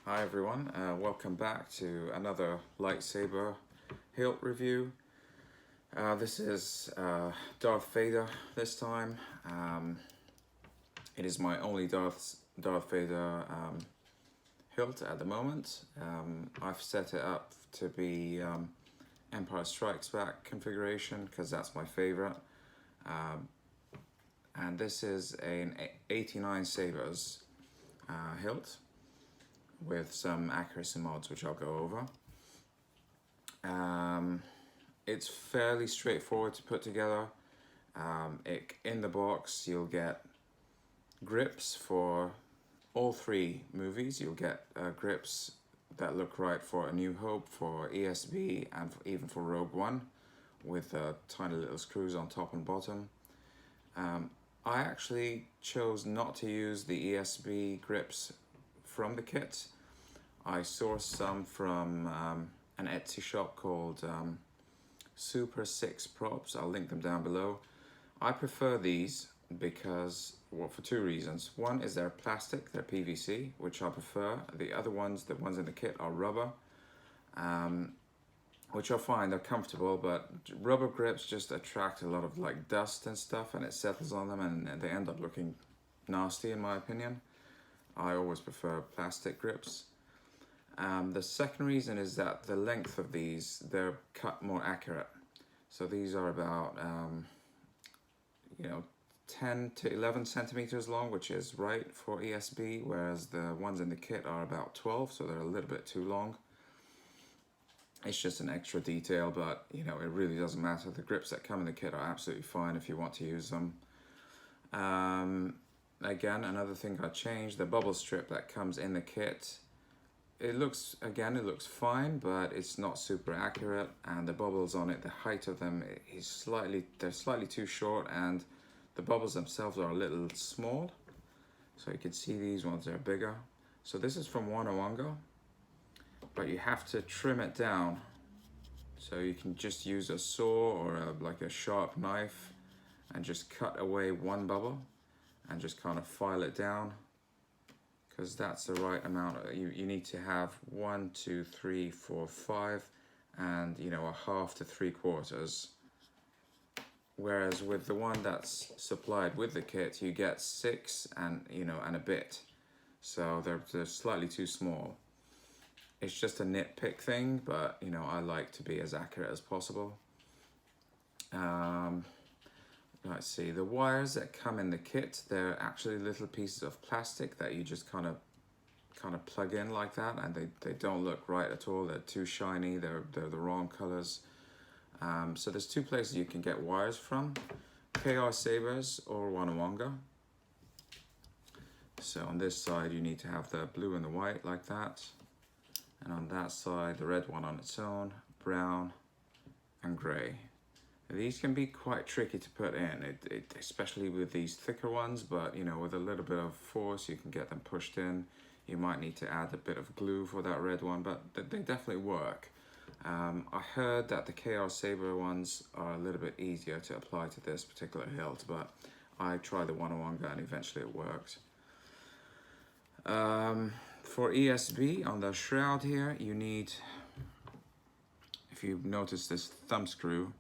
Hi everyone, welcome back to another lightsaber hilt review. This is Darth Vader this time. It is my only Darth Vader hilt at the moment. I've set it up to be Empire Strikes Back configuration because that's my favorite. And this is an 89 Sabers hilt with some accuracy mods which I'll go over. It's fairly straightforward to put together. In the box you'll get grips for all three movies. You'll get grips that look right for A New Hope, for ESB, and even for Rogue One, with tiny little screws on top and bottom. I actually chose not to use the ESB grips from the kit. I sourced some from an Etsy shop called Super 6 Props. I'll link them down below. I prefer these because, well, for two reasons. One is they're plastic, they're PVC, which I prefer. The other ones, the ones in the kit, are rubber, which I find are comfortable, but rubber grips just attract a lot of like dust and stuff, and it settles on them and they end up looking nasty in my opinion. I always prefer plastic grips. The second reason is that the length of these, they're cut more accurate. So these are about 10 to 11 centimeters long, which is right for ESB, whereas the ones in the kit are about 12, so they're a little bit too long. It's just an extra detail, but it really doesn't matter. The grips that come in the kit are absolutely fine if you want to use them. Again, another thing I changed, the bubble strip that comes in the kit. It looks fine, but it's not super accurate, and the bubbles on it, the height of them is they're slightly too short, and the bubbles themselves are a little small. So you can see these ones are bigger. So this is from Wannawanga, but you have to trim it down. So you can just use a saw or like a sharp knife and just cut away one bubble and just kind of file it down, because that's the right amount. You need to have 1, 2, 3, 4, 5, and a half to 3/4. Whereas with the one that's supplied with the kit, you get 6 and a bit. So they're slightly too small. It's just a nitpick thing, but I like to be as accurate as possible. Let's see, the wires that come in the kit, they're actually little pieces of plastic that you just kind of plug in like that, and they don't look right at all. They're too shiny, they're the wrong colors. So there's two places you can get wires from, KR Sabers or Wannawanga. So on this side you need to have the blue and the white like that, and on that side the red one on its own, brown and grey. These can be quite tricky to put in, especially with these thicker ones, but with a little bit of force you can get them pushed in. You might need to add a bit of glue for that red one, but they definitely work. I heard that the KR Saber ones are a little bit easier to apply to this particular hilt, but I tried the Wannawanga and eventually it worked. For ESB, on the shroud here, you need, if you notice this thumb screw,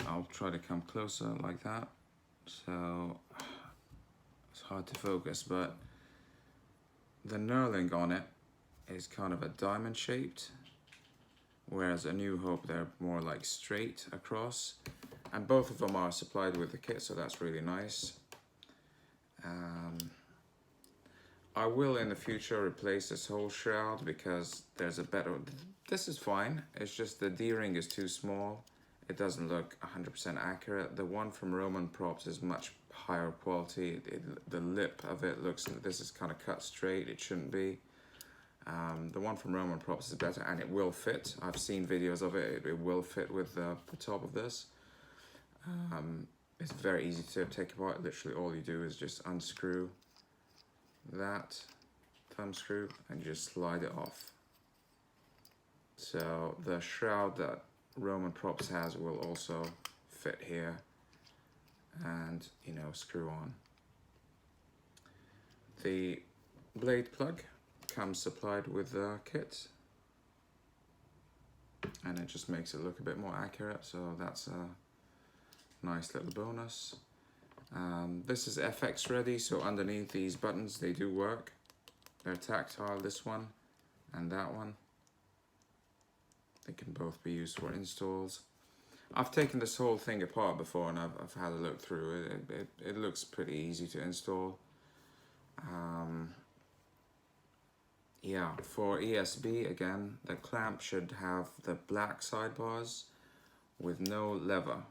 I'll try to come closer like that, so it's hard to focus, but the knurling on it is kind of a diamond shaped, whereas A New Hope, they're more like straight across, and both of them are supplied with the kit, so that's really nice. I will in the future replace this whole shroud because there's a better, this is fine, it's just the D-ring is too small. It doesn't look 100% accurate. The one from Roman Props is much higher quality. The lip of it looks, this is kind of cut straight, it shouldn't be. The one from Roman Props is better, and it will fit. I've seen videos of it, it will fit with the top of this. It's very easy to take apart. Literally all you do is just unscrew that thumb screw and just slide it off. So the shroud that Roman Props has will also fit here and screw on. The blade plug comes supplied with the kit, and it just makes it look a bit more accurate, so that's a nice little bonus. This is FX ready, so underneath these buttons, they do work. They're tactile, this one and that one. They can both be used for installs. I've taken this whole thing apart before, and I've had a look through it. It looks pretty easy to install. Yeah, for ESB, again, the clamp should have the black sidebars with no lever.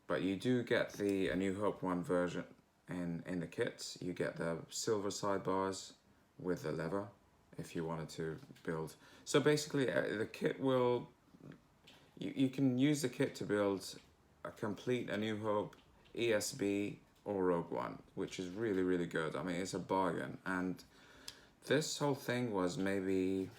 But you do get the A New Hope 1 version in the kit. You get the silver sidebars with the lever if you wanted to build. So basically, the kit will... You can use the kit to build a complete A New Hope, ESB, or Rogue One, which is really, really good. I mean, it's a bargain. And this whole thing was maybe...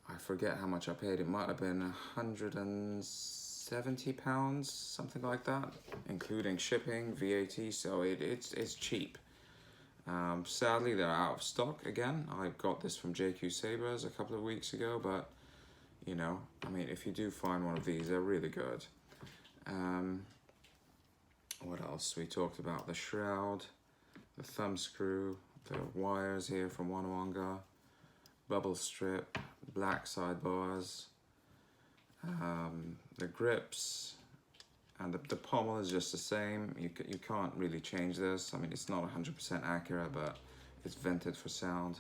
I forget how much I paid. It might have been £170, something like that, including shipping, VAT, so it's cheap. Sadly, they're out of stock again. I got this from JQ Sabers a couple of weeks ago, but you know, I mean, if you do find one of these, they're really good. What else? We talked about the shroud, the thumb screw, the wires here from Wannawanga, bubble strip, black sidebars, the grips, and the pommel is just the same. You can't really change this. I mean, it's not 100% accurate, but it's vented for sound.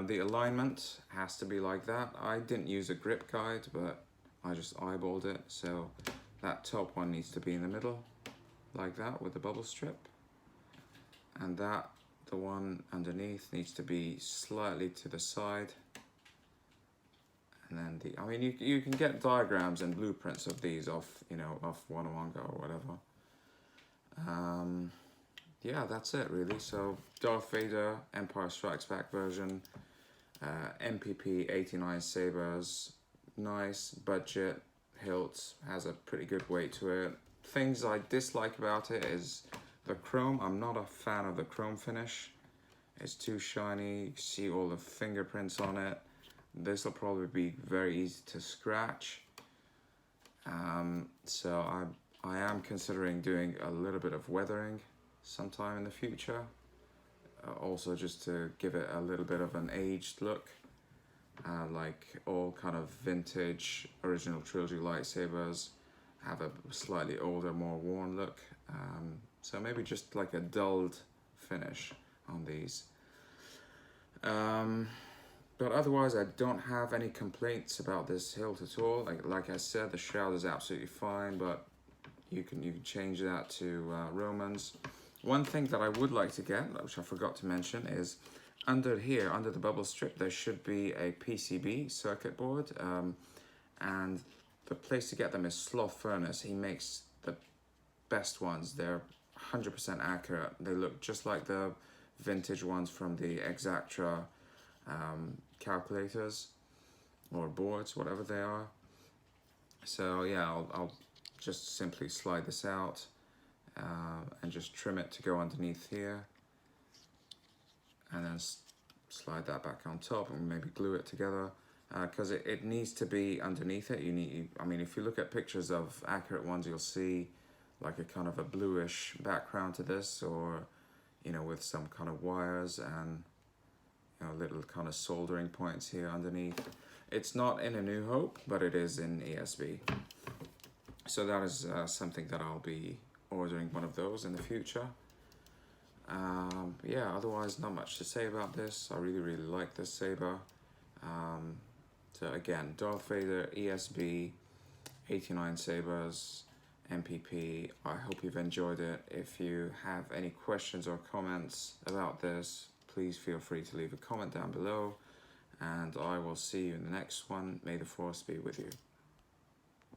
The alignment has to be like that. I didn't use a grip guide, but I just eyeballed it. So that top one needs to be in the middle, like that, with the bubble strip. And that, the one underneath, needs to be slightly to the side. And then I mean, you can get diagrams and blueprints of these off, you know, off Wannawanga or whatever. Yeah, that's it really. So Darth Vader, Empire Strikes Back version, MPP 89 sabers, nice budget hilt, has a pretty good weight to it. Things I dislike about it is the chrome. I'm not a fan of the chrome finish. It's too shiny. You can see all the fingerprints on it. This will probably be very easy to scratch. So I am considering doing a little bit of weathering sometime in the future. Also just to give it a little bit of an aged look. Like all kind of vintage original trilogy lightsabers have a slightly older, more worn look. So maybe just like a dulled finish on these. But otherwise, I don't have any complaints about this hilt at all. Like I said, the shroud is absolutely fine, but you can change that to Romans. One thing that I would like to get, which I forgot to mention, is under here, under the bubble strip, there should be a PCB circuit board, and the place to get them is Slothfurnace. He makes the best ones. They're 100% accurate. They look just like the vintage ones from the Exactra calculators or boards, whatever they are. So yeah, I'll just simply slide this out and just trim it to go underneath here, and then slide that back on top and maybe glue it together, because it needs to be underneath it. I mean, if you look at pictures of accurate ones, you'll see like a kind of a bluish background to this, or you know, with some kind of wires and little kind of soldering points here underneath. It's not in A New Hope, but it is in ESB. So that is something that I'll be ordering one of those in the future. Yeah, otherwise not much to say about this. I really, really like this saber. So again, Darth Vader, ESB, 89 sabers, MPP. I hope you've enjoyed it. If you have any questions or comments about this, please feel free to leave a comment down below, and I will see you in the next one. May the Force be with you.